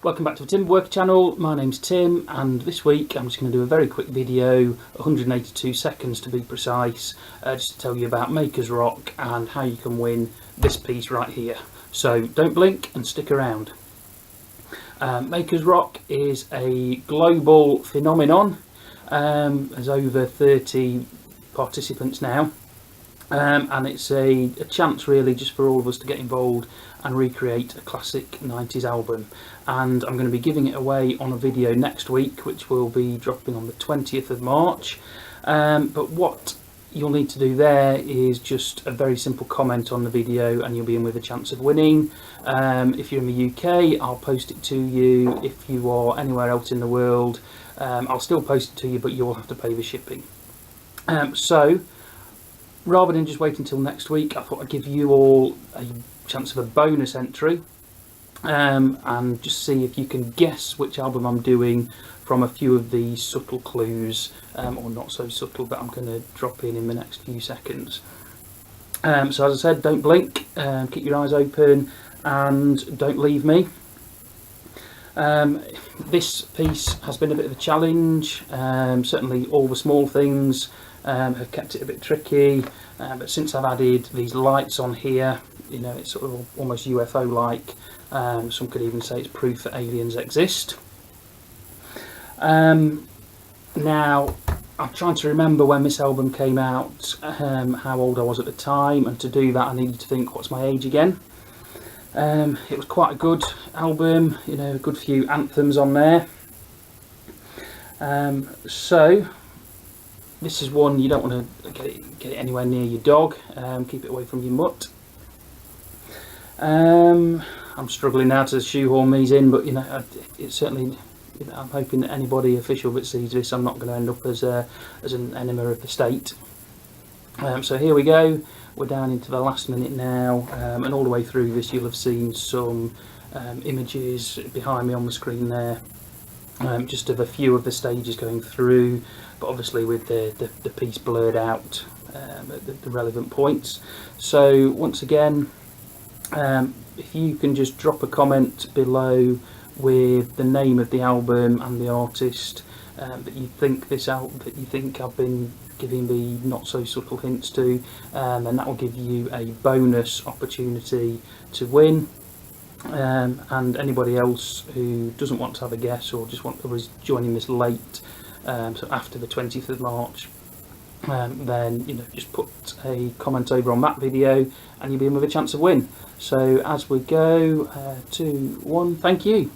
Welcome back to the Timberworker channel. My name's Tim, and this week I'm just going to do a very quick video, 182 seconds to be precise, just to tell you about Maker's Rock and how you can win this piece right here. So don't blink and stick around. Maker's Rock is a global phenomenon. There's over 30 participants now, and it's a chance really just for all of us to get involved and recreate a classic 90s album. And I'm going to be giving it away on a video next week, which will be dropping on the 20th of March. But what you'll need to do there is just a very simple comment on the video and you'll be in with a chance of winning. If you're in the UK, I'll post it to you. If you are anywhere else in the world, I'll still post it to you, but you'll have to pay the shipping. So rather than just wait until next week, I thought I'd give you all a chance of a bonus entry, and just see if you can guess which album I'm doing from a few of these subtle clues, or not so subtle, that I'm going to drop in the next few seconds. So as I said, don't blink, keep your eyes open and don't leave me. This piece has been a bit of a challenge. Certainly all the small things have kept it a bit tricky, but since I've added these lights on here, you know, it's sort of almost UFO like. Some could even say it's proof that aliens exist. Now I'm trying to remember when this album came out, how old I was at the time, and to do that I needed to think, what's my age again? It was quite a good album, you know, a good few anthems on there. So this is one you don't want to get it anywhere near your dog. Keep it away from your mutt. I'm struggling now to shoehorn these in, but you know, it's certainly, you know, I'm hoping that anybody official that sees this, I'm not going to end up as an enemy of the state. So here we go. We're down into the last minute now, and all the way through this you'll have seen some images behind me on the screen there, just of a few of the stages going through, but obviously with the piece blurred out at the relevant points. So once again, if you can just drop a comment below with the name of the album and the artist that you think I've been giving the not so subtle hints to, and that will give you a bonus opportunity to win. And anybody else who doesn't want to have a guess or just was joining this late, so after the 20th of March, then you know, just put a comment over on that video and you'll be in with a chance of win. So as we go, 2, 1, thank you.